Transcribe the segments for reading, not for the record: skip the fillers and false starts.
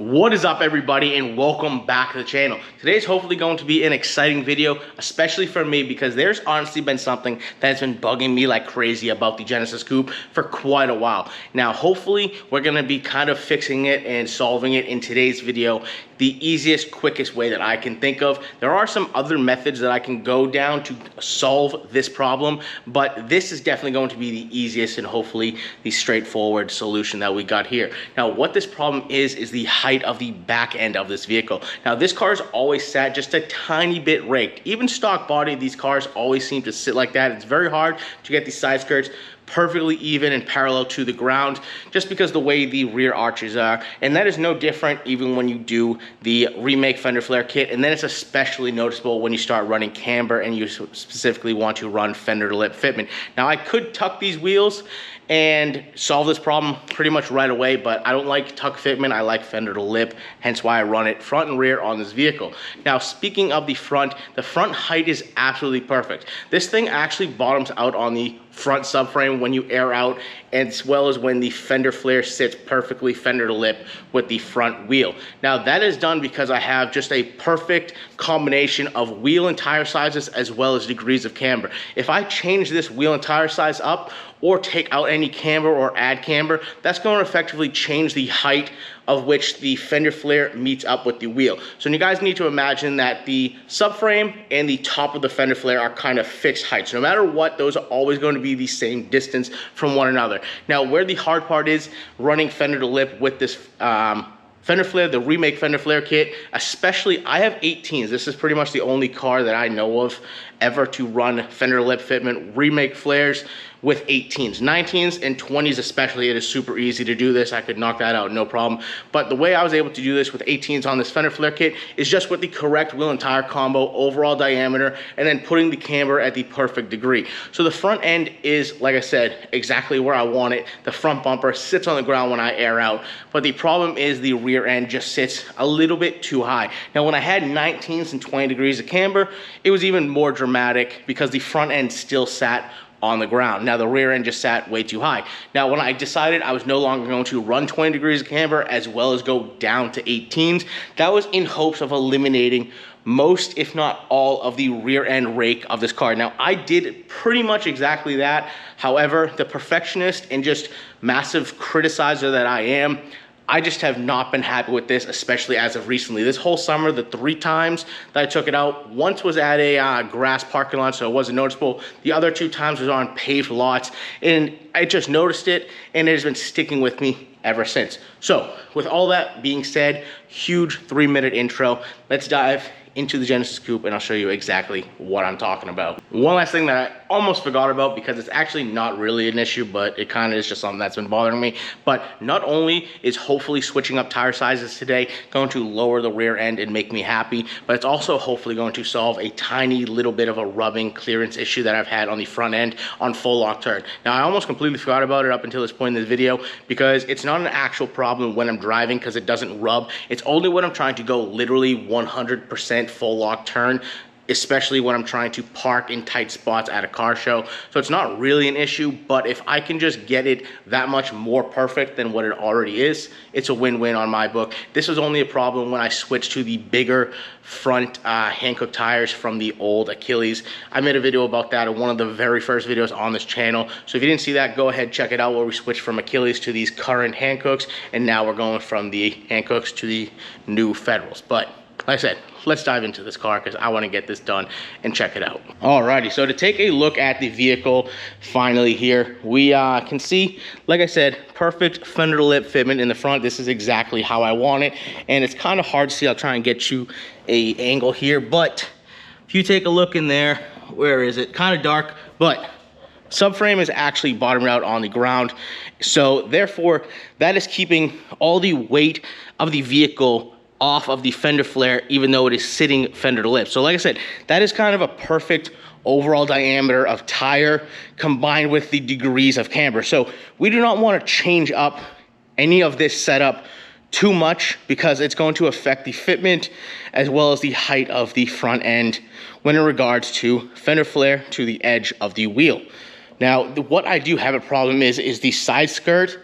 What is up, everybody, and welcome back to the channel. Today's hopefully going to be an exciting video, especially for me, because there's honestly been something that's been bugging me like crazy about the Genesis Coupe for quite a while. Now, hopefully, we're gonna be kind of fixing it and solving it in today's video the easiest, quickest way that I can think of. There are some other methods that I can go down to solve this problem, but this is definitely going to be the easiest and hopefully the straightforward solution that we got here. Now, what this problem is the height of the back end of this vehicle. Now, this car is always sat just a tiny bit raked. Even stock body, these cars always seem to sit like that. It's very hard to get these side skirts perfectly even and parallel to the ground, just because the way the rear arches are. And that is no different even when you do the remake fender flare kit. And then it's especially noticeable when you start running camber and you specifically want to run fender to lip fitment. Now, I could tuck these wheels and solve this problem pretty much right away, but I don't like tuck fitment. I like fender to lip, hence why I run it front and rear on this vehicle. Now, speaking of the front height is absolutely perfect. This thing actually bottoms out on the front subframe when you air out, as well as when the fender flare sits perfectly fender to lip with the front wheel. Now, that is done because I have just a perfect combination of wheel and tire sizes as well as degrees of camber. If I change this wheel and tire size up or take out any camber or add camber, that's going to effectively change the height of which the fender flare meets up with the wheel. So you guys need to imagine that the subframe and the top of the fender flare are kind of fixed heights. No matter what, those are always going to be the same distance from one another. Now, where the hard part is running fender to lip with this fender flare, the remake fender flare kit, especially I have 18s. This is pretty much the only car that I know of ever to run fender to lip fitment remake flares with 18s. 19s and 20s especially, it is super easy to do this. I could knock that out, no problem. But the way I was able to do this with 18s on this fender flare kit is just with the correct wheel and tire combo, overall diameter, and then putting the camber at the perfect degree. So the front end is, like I said, exactly where I want it. The front bumper sits on the ground when I air out, but the problem is the rear end just sits a little bit too high. Now, when I had 19s and 20 degrees of camber, it was even more dramatic because the front end still sat on the ground. Now, the rear end just sat way too high. Now, when I decided I was no longer going to run 20 degrees of camber as well as go down to 18s, that was in hopes of eliminating most, if not all, of the rear end rake of this car. Now, I did pretty much exactly that. However, the perfectionist and just massive criticizer that I am, I just have not been happy with this, especially as of recently. This whole summer, the 3 times that I took it out, once was at a grass parking lot, so it wasn't noticeable. The other 2 times was on paved lots, and I just noticed it, and it has been sticking with me ever since. So, with all that being said, huge 3-minute intro. Let's dive into the Genesis Coupe and I'll show you exactly what I'm talking about. One last thing that I almost forgot about, because it's actually not really an issue, but it kind of is just something that's been bothering me. But not only is hopefully switching up tire sizes today going to lower the rear end and make me happy, but it's also hopefully going to solve a tiny little bit of a rubbing clearance issue that I've had on the front end on full lock turn. Now, I almost completely forgot about it up until this point in this video, because it's not an actual problem when I'm driving because it doesn't rub. It's only when I'm trying to go literally 100% full lock turn, especially when I'm trying to park in tight spots at a car show. So it's not really an issue, but if I can just get it that much more perfect than what it already is, it's a win-win on my book. This was only a problem when I switched to the bigger front Hankook tires from the old Achilles. I made a video about that in one of the very first videos on this channel. So if you didn't see that, go ahead, check it out, where we switched from Achilles to these current Hankooks, and now we're going from the Hankooks to the new Federals. But like I said, let's dive into this car because I want to get this done and check it out. Alrighty, so to take a look at the vehicle finally here, we can see, like I said, perfect fender to lip fitment in the front. This is exactly how I want it, and it's kind of hard to see. I'll try and get you a angle here, but if you take a look in there, where is it? Kind of dark, but subframe is actually bottomed out on the ground. So therefore, that is keeping all the weight of the vehicle off of the fender flare, even though it is sitting fender to lip. So like I said, that is kind of a perfect overall diameter of tire combined with the degrees of camber. So we do not want to change up any of this setup too much, because it's going to affect the fitment as well as the height of the front end when in regards to fender flare to the edge of the wheel. Now, what I do have a problem is the side skirt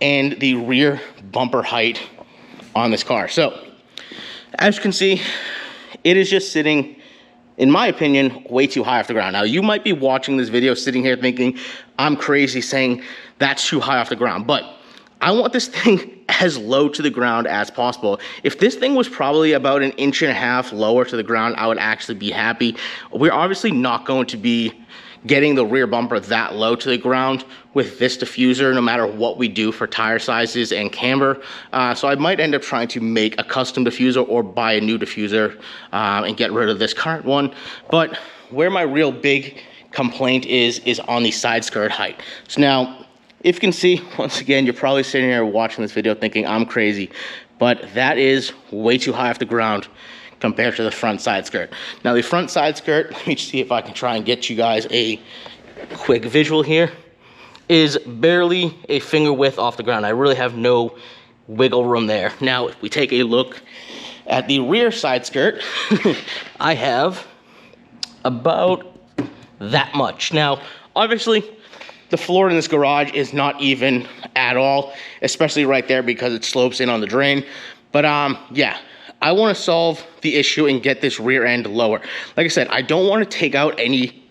and the rear bumper height on this car. So as you can see, it is just sitting, in my opinion, way too high off the ground. Now, you might be watching this video sitting here thinking I'm crazy saying that's too high off the ground, but I want this thing as low to the ground as possible. If this thing was probably about 1.5 inches lower to the ground, I would actually be happy. We're obviously not going to be getting the rear bumper that low to the ground with this diffuser, no matter what we do for tire sizes and camber. So I might end up trying to make a custom diffuser or buy a new diffuser and get rid of this current one. But where my real big complaint is on the side skirt height. So now, if you can see, once again, you're probably sitting here watching this video thinking I'm crazy, but that is way too high off the ground compared to the front side skirt. Now the front side skirt, let me see if I can try and get you guys a quick visual here, is barely a finger width off the ground. I really have no wiggle room there. Now, if we take a look at the rear side skirt, I have about that much. Now, obviously, the floor in this garage is not even at all, especially right there because it slopes in on the drain. But yeah, I want to solve the issue and get this rear end lower. Like I said, I don't want to take out any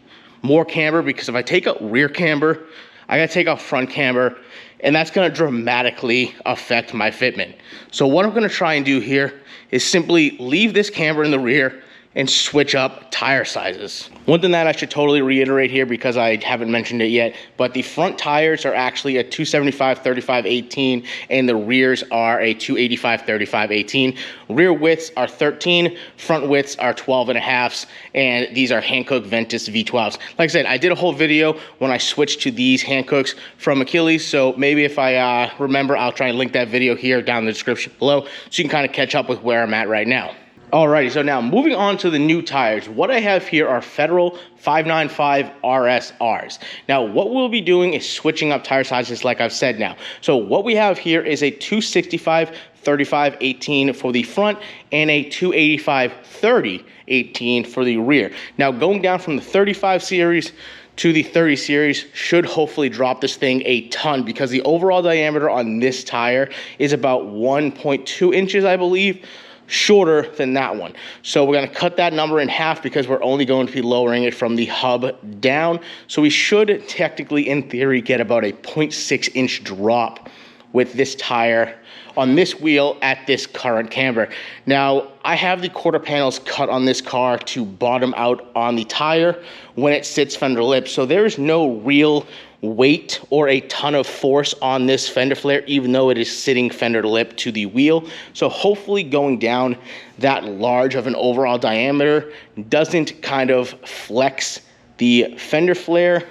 more camber, because if I take out rear camber, I gotta take out front camber, and that's gonna dramatically affect my fitment. So what I'm gonna try and do here is simply leave this camber in the rear and switch up tire sizes. One thing that I should totally reiterate here, because I haven't mentioned it yet, but the front tires are actually a 275/35/18 and the rears are a 285/35/18. Rear widths are 13, front widths are 12.5s, and these are Hankook Ventus V12s. Like I said, I did a whole video when I switched to these Hankooks from Achilles, so maybe if I remember, I'll try and link that video here down in the description below so you can kind of catch up with where I'm at right now. Alrighty, so now moving on to the new tires. What I have here are Federal 595 RSRs. Now, what we'll be doing is switching up tire sizes like I've said now. So what we have here is a 265/35/18 for the front and a 285/30/18 for the rear. Now, going down from the 35 series to the 30 series should hopefully drop this thing a ton, because the overall diameter on this tire is about 1.2 inches, I believe, shorter than that one. So we're going to cut that number in half, because we're only going to be lowering it from the hub down. So we should technically, in theory, get about a 0.6 inch drop with this tire on this wheel at this current camber. Now, I have the quarter panels cut on this car to bottom out on the tire when it sits fender lip. So there is no real weight or a ton of force on this fender flare, even though it is sitting fender lip to the wheel. So hopefully going down that large of an overall diameter doesn't kind of flex the fender flare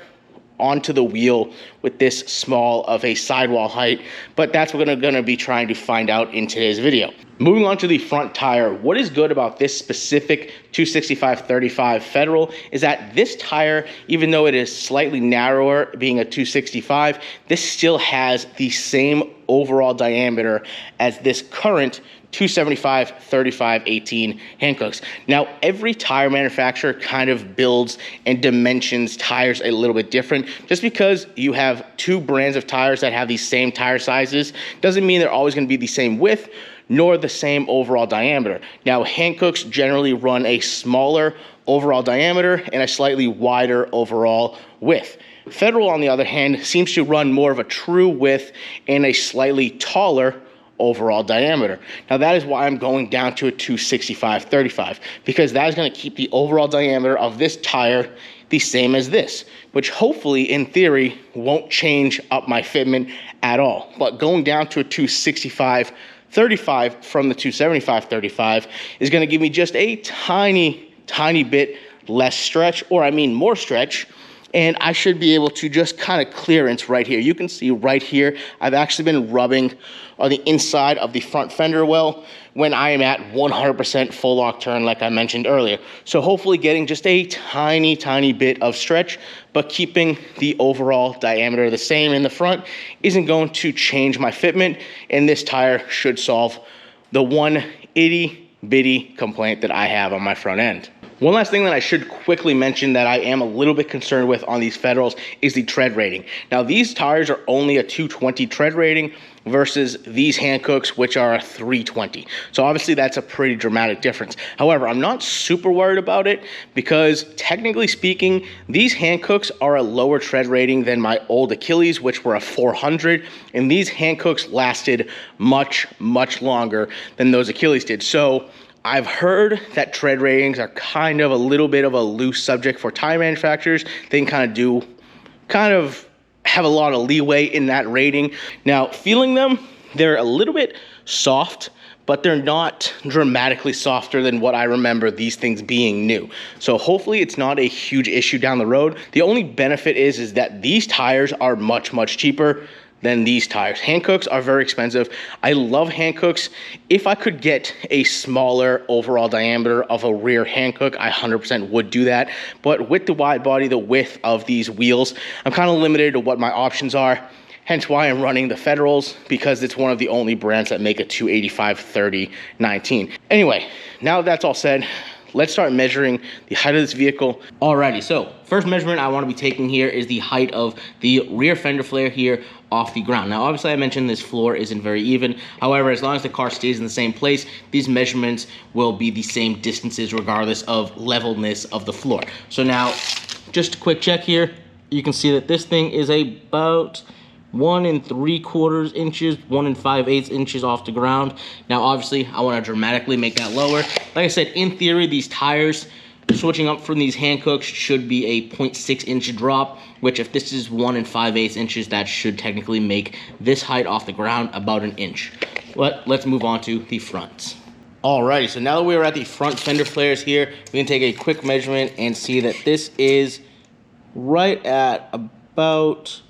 onto the wheel with this small of a sidewall height, but that's what we're gonna be trying to find out in today's video. Moving on to the front tire, what is good about this specific 265/35 Federal is that this tire, even though it is slightly narrower, being a 265, this still has the same overall diameter as this current 275/35/18 Hankooks. Now, every tire manufacturer kind of builds and dimensions tires a little bit different. Just because you have two brands of tires that have these same tire sizes doesn't mean they're always going to be the same width nor the same overall diameter. Now, Hankooks generally run a smaller overall diameter and a slightly wider overall width. Federal, on the other hand, seems to run more of a true width and a slightly taller overall diameter. Now, that is why I'm going down to a 265/35, because that is going to keep the overall diameter of this tire the same as this, which hopefully, in theory, won't change up my fitment at all. But going down to a 265/35 from the 275/35 is going to give me just a tiny bit less stretch, or I mean more stretch, and I should be able to just kind of clearance right here. You can see right here, I've actually been rubbing on the inside of the front fender well when I am at 100% full lock turn, like I mentioned earlier. So hopefully getting just a tiny bit of stretch, but keeping the overall diameter the same in the front isn't going to change my fitment, and this tire should solve the one itty bitty complaint that I have on my front end. One last thing that I should quickly mention that I am a little bit concerned with on these Federals is the tread rating. Now, these tires are only a 220 tread rating versus these Hankooks, which are a 320. So obviously that's a pretty dramatic difference. However, I'm not super worried about it because technically speaking, these Hankooks are a lower tread rating than my old Achilles, which were a 400, and these Hankooks lasted much, much longer than those Achilles did. So I've heard that tread ratings are kind of a little bit of a loose subject for tire manufacturers. They can kind of have a lot of leeway in that rating. Now, feeling them, they're a little bit soft, but they're not dramatically softer than what I remember these things being new. So hopefully it's not a huge issue down the road. The only benefit is that these tires are much, much cheaper than these tires. Hankooks are very expensive. I love Hankooks. If I could get a smaller overall diameter of a rear Hankook, I 100% would do that. But with the wide body, the width of these wheels, I'm kind of limited to what my options are. Hence why I'm running the Federals, because it's one of the only brands that make a 285/30/19. Anyway, now that that's all said, let's start measuring the height of this vehicle. Alrighty, so first measurement I want to be taking here is the height of the rear fender flare here off the ground. Now, obviously I mentioned this floor isn't very even. However, as long as the car stays in the same place, these measurements will be the same distances regardless of levelness of the floor. So now, just a quick check here. You can see that this thing is about 1 3/4 inches, 1 5/8 inches off the ground. Now, obviously, I want to dramatically make that lower. Like I said, in theory, these tires, switching up from these Hankooks should be a 0.6 inch drop, which if this is 1 5/8 inches, that should technically make this height off the ground about 1 inch. But let's move on to the fronts. Alrighty, so now that we're at the front fender flares here, we can take a quick measurement and see that this is right at about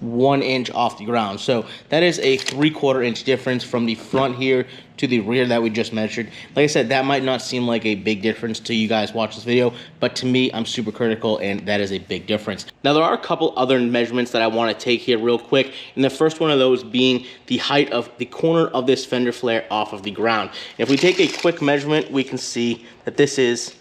1 inch off the ground. So that is a 3/4 inch difference from the front here to the rear that we just measured. Like I said, that might not seem like a big difference to you guys watch this video, but to me, I'm super critical, and that is a big difference. Now, there are a couple other measurements that I want to take here real quick, and the first one of those being the height of the corner of this fender flare off of the ground. If we take a quick measurement, we can see that this is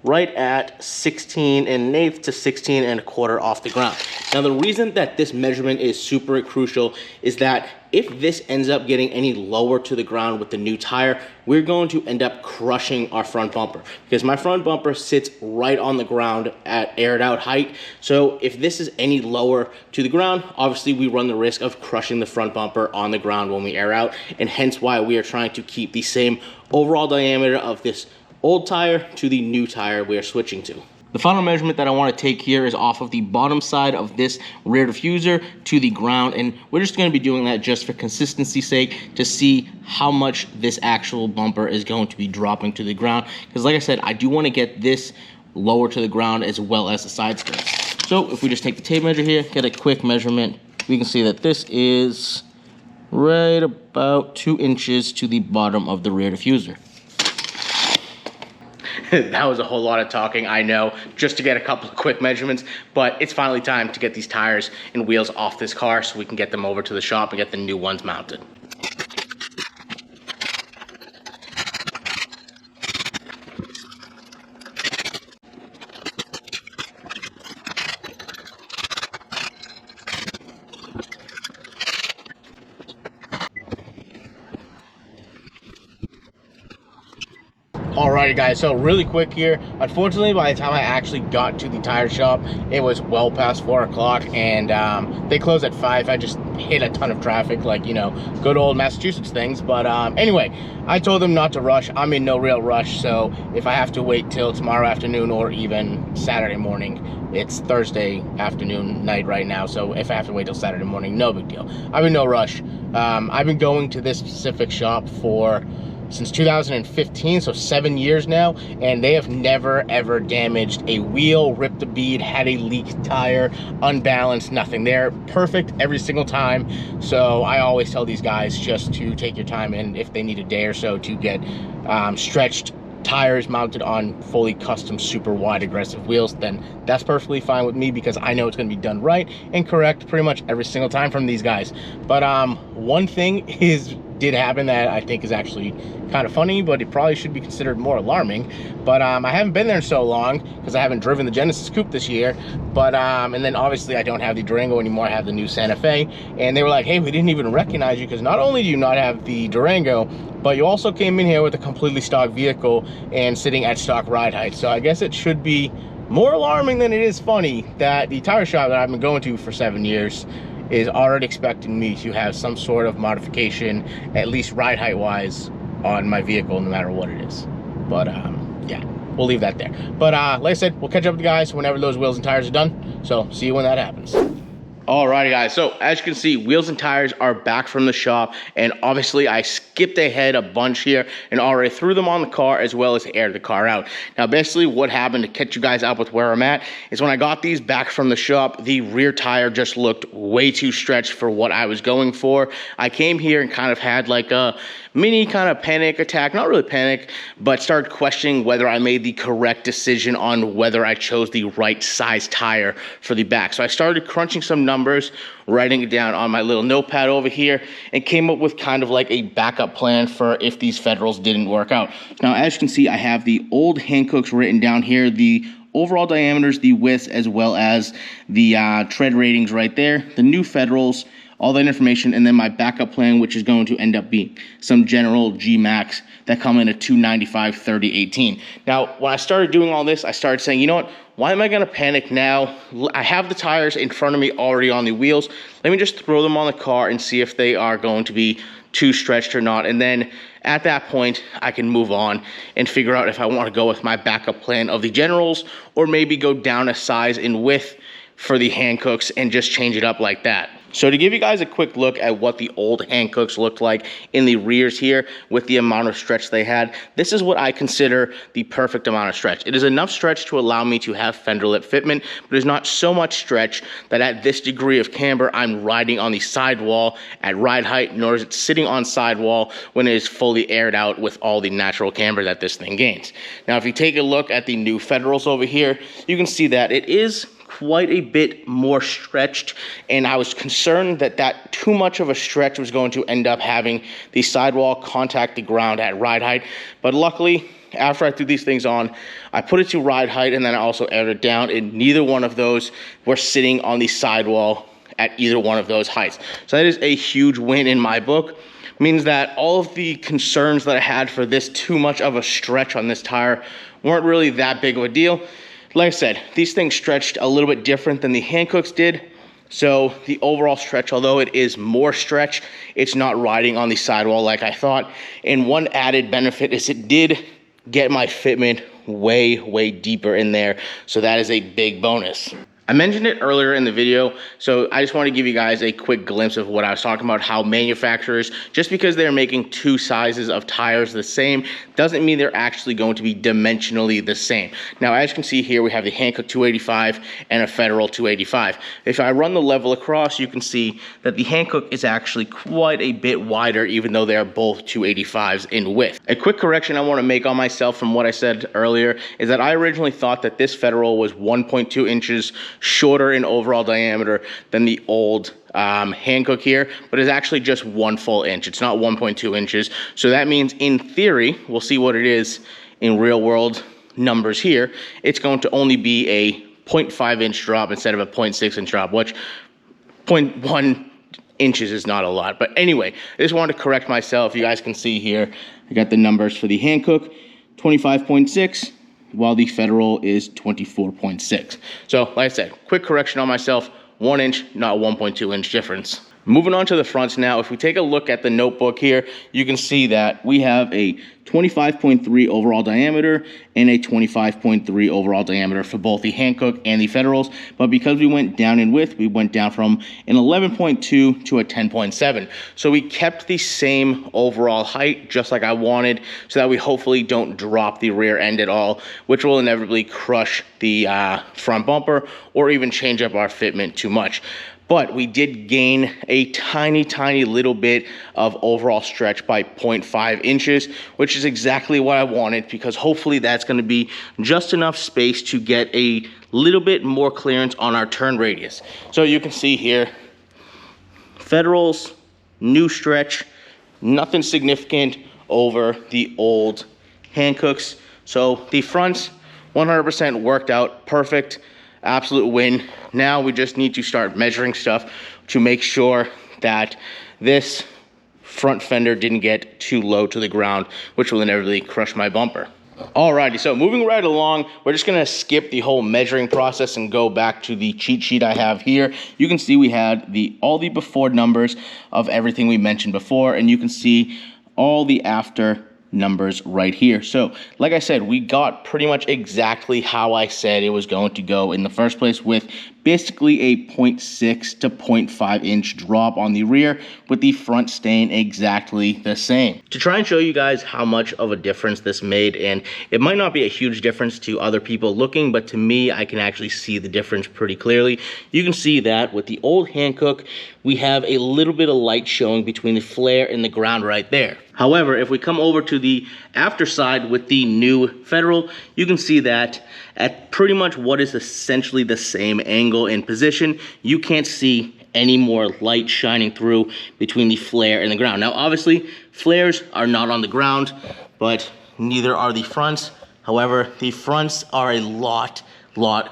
right at 16 1/8 to 16 1/4 off the ground. Now, the reason that this measurement is super crucial is that if this ends up getting any lower to the ground with the new tire, we're going to end up crushing our front bumper, because my front bumper sits right on the ground at aired out height. So if this is any lower to the ground, obviously we run the risk of crushing the front bumper on the ground when we air out, and hence why we are trying to keep the same overall diameter of this old tire to the new tire we are switching to. The final measurement that I want to take here is off of the bottom side of this rear diffuser to the ground, and we're just going to be doing that just for consistency's sake to see how much this actual bumper is going to be dropping to the ground, because like I said, I do want to get this lower to the ground as well as the side skirts. So if we just take the tape measure here, get a quick measurement, we can see that this is right about 2 inches to the bottom of the rear diffuser. That was a whole lot of talking, I know, just to get a couple of quick measurements, but it's finally time to get these tires and wheels off this car so we can get them over to the shop and get the new ones mounted. Alrighty guys, so really quick here. Unfortunately, by the time I actually got to the tire shop, it was well past 4 o'clock, and they closed at 5. I just hit a ton of traffic, like, you know, good old Massachusetts things. But anyway, I told them not to rush. I'm in no real rush, so if I have to wait till tomorrow afternoon or even Saturday morning, it's Thursday afternoon, night right now, so if I have to wait till Saturday morning, no big deal. I'm in no rush. I've been going to this specific shop since 2015, so 7 years now, and they have never ever damaged a wheel, ripped a bead, had a leaked tire, unbalanced, nothing. They're perfect every single time. So I always tell these guys just to take your time, and if they need a day or so to get stretched tires mounted on fully custom super wide aggressive wheels, then that's perfectly fine with me, because I know it's going to be done right and correct pretty much every single time from these guys. But one thing is did happen that I think is actually kind of funny, but it probably should be considered more alarming. But I haven't been there in so long because I haven't driven the Genesis Coupe this year. But and then obviously I don't have the Durango anymore. I have the new Santa Fe, and they were like, hey, we didn't even recognize you because not only do you not have the Durango, but you also came in here with a completely stock vehicle and sitting at stock ride height. So I guess it should be more alarming than it is funny that the tire shop that I've been going to for 7 years is already expecting me to have some sort of modification, at least ride height wise, on my vehicle, no matter what it is. But yeah, we'll leave that there. But like I said, we'll catch up with the guys whenever those wheels and tires are done. So see you when that happens. Alrighty guys, so as you can see, wheels and tires are back from the shop, and obviously I skipped ahead a bunch here and already threw them on the car as well as aired the car out. Now basically what happened, to catch you guys up with where I'm at, is when I got these back from the shop, the rear tire just looked way too stretched for what I was going for. I came here and kind of had like a mini kind of panic attack, not really panic, but started questioning whether I made the correct decision on whether I chose the right size tire for the back. So I started crunching some numbers, writing it down on my little notepad over here, and came up with kind of like a backup plan for if these Federals didn't work out. Now, as you can see, I have the old Hankooks written down here, the overall diameters, the widths, as well as the tread ratings right there, the new Federals, all that information, and then my backup plan, which is going to end up being some general G-Max that come in at 295, 30, 18. Now, when I started doing all this, I started saying, you know what, why am I gonna panic now? I have the tires in front of me already on the wheels. Let me just throw them on the car and see if they are going to be too stretched or not. And then at that point, I can move on and figure out if I wanna go with my backup plan of the Generals, or maybe go down a size in width for the Hankooks and just change it up like that. So to give you guys a quick look at what the old Hankooks looked like in the rears here with the amount of stretch they had, this is what I consider the perfect amount of stretch. It is enough stretch to allow me to have fender lip fitment, but it's not so much stretch that at this degree of camber, I'm riding on the sidewall at ride height, nor is it sitting on sidewall when it is fully aired out with all the natural camber that this thing gains. Now, if you take a look at the new Federals over here, you can see that it is quite a bit more stretched, and I was concerned that too much of a stretch was going to end up having the sidewall contact the ground at ride height. But luckily, after I threw these things on, I put it to ride height and then I also aired it down, and neither one of those were sitting on the sidewall at either one of those heights. So that is a huge win in my book. Means that all of the concerns that I had for this too much of a stretch on this tire weren't really that big of a deal. Like I said, these things stretched a little bit different than the Hankooks did. So the overall stretch, although it is more stretch, it's not riding on the sidewall like I thought. And one added benefit is it did get my fitment way, way deeper in there. So that is a big bonus. I mentioned it earlier in the video, so I just want to give you guys a quick glimpse of what I was talking about, how manufacturers, just because they're making two sizes of tires the same, doesn't mean they're actually going to be dimensionally the same. Now, as you can see here, we have the Hankook 285 and a Federal 285. If I run the level across, you can see that the Hankook is actually quite a bit wider, even though they are both 285s in width. A quick correction I want to make on myself from what I said earlier is that I originally thought that this Federal was 1.2 inches shorter in overall diameter than the old Hankook here, but it's actually just 1 full inch. It's not 1.2 inches. So that means in theory, we'll see what it is in real world numbers here. It's going to only be a 0.5 inch drop instead of a 0.6 inch drop, which 0.1 inches is not a lot. But anyway, I just wanted to correct myself. You guys can see here, I got the numbers for the Hankook, 25.6. while the Federal is 24.6. So like I said, quick correction on myself, 1 inch, not 1.2 inch difference. Moving on to the fronts now, if we take a look at the notebook here, you can see that we have a 25.3 overall diameter and a 25.3 overall diameter for both the Hankook and the Federals. But because we went down in width, we went down from an 11.2 to a 10.7. So we kept the same overall height, just like I wanted, so that we hopefully don't drop the rear end at all, which will inevitably crush the front bumper or even change up our fitment too much. But we did gain a tiny, tiny little bit of overall stretch by 0.5 inches, which is exactly what I wanted, because hopefully that's going to be just enough space to get a little bit more clearance on our turn radius. So you can see here, Federals, new stretch, nothing significant over the old Hankooks. So the fronts 100% worked out perfect, absolute win. Now we just need to start measuring stuff to make sure that this front fender didn't get too low to the ground, which will inevitably crush my bumper. Alrighty, so moving right along, we're just gonna skip the whole measuring process and go back to the cheat sheet I have here. You can see we had all the before numbers of everything we mentioned before, and you can see all the after numbers right here. So like I said, we got pretty much exactly how I said it was going to go in the first place, with basically a 0.6 to 0.5 inch drop on the rear, with the front staying exactly the same. To try and show you guys how much of a difference this made, and it might not be a huge difference to other people looking, but to me, I can actually see the difference pretty clearly. You can see that with the old Hankook, we have a little bit of light showing between the flare and the ground right there. However, if we come over to the after side with the new Federal, you can see that at pretty much what is essentially the same angle and position, you can't see any more light shining through between the flare and the ground. Now, obviously, flares are not on the ground, but neither are the fronts. However, the fronts are a lot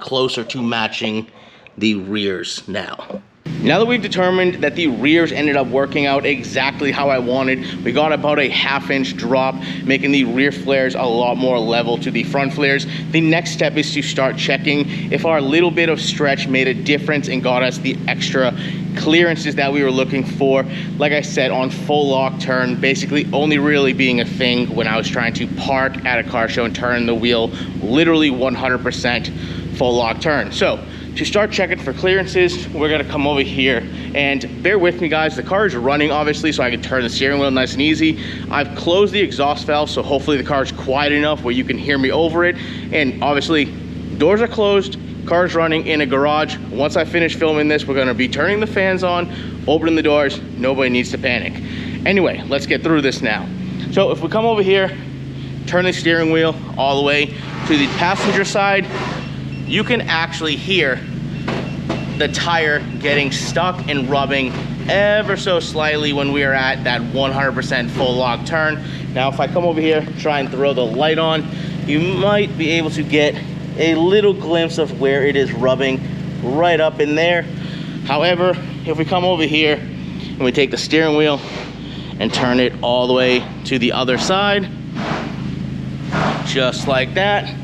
closer to matching the rears now. Now that we've determined that the rears ended up working out exactly how I wanted, we got about a ½ inch drop, making the rear flares a lot more level to the front flares. The next step is to start checking if our little bit of stretch made a difference and got us the extra clearances that we were looking for. Like I said, on full lock turn, basically only really being a thing when I was trying to park at a car show and turn the wheel literally 100% full lock turn. So to start checking for clearances, we're gonna come over here, and bear with me guys, the car is running obviously, so I can turn the steering wheel nice and easy. I've closed the exhaust valve, so hopefully the car is quiet enough where you can hear me over it. And obviously, doors are closed, car's running in a garage. Once I finish filming this, we're gonna be turning the fans on, opening the doors, nobody needs to panic. Anyway, let's get through this now. So if we come over here, turn the steering wheel all the way to the passenger side, you can actually hear the tire getting stuck and rubbing ever so slightly when we are at that 100% full lock turn. Now, if I come over here, try and throw the light on, you might be able to get a little glimpse of where it is rubbing right up in there. However, if we come over here and we take the steering wheel and turn it all the way to the other side, just like that,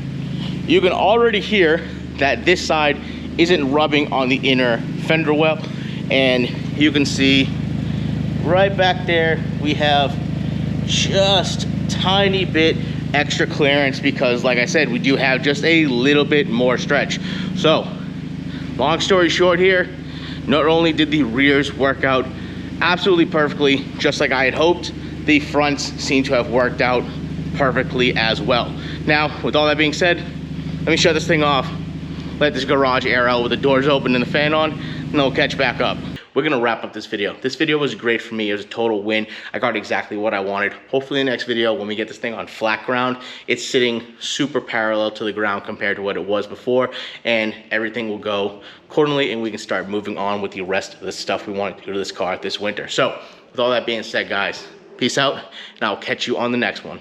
you can already hear that this side isn't rubbing on the inner fender well, and you can see right back there we have just tiny bit extra clearance, because like I said, we do have just a little bit more stretch. So long story short here, not only did the rears work out absolutely perfectly just like I had hoped, the fronts seem to have worked out perfectly as well. Now, with all that being said, let me shut this thing off, let this garage air out with the doors open and the fan on, and then we'll catch back up. We're gonna wrap up this video. This video was great for me. It was a total win. I got exactly what I wanted. Hopefully in the next video, when we get this thing on flat ground, it's sitting super parallel to the ground compared to what it was before, and everything will go accordingly, and we can start moving on with the rest of the stuff we want to do to this car this winter. So with all that being said, guys, peace out, and I'll catch you on the next one.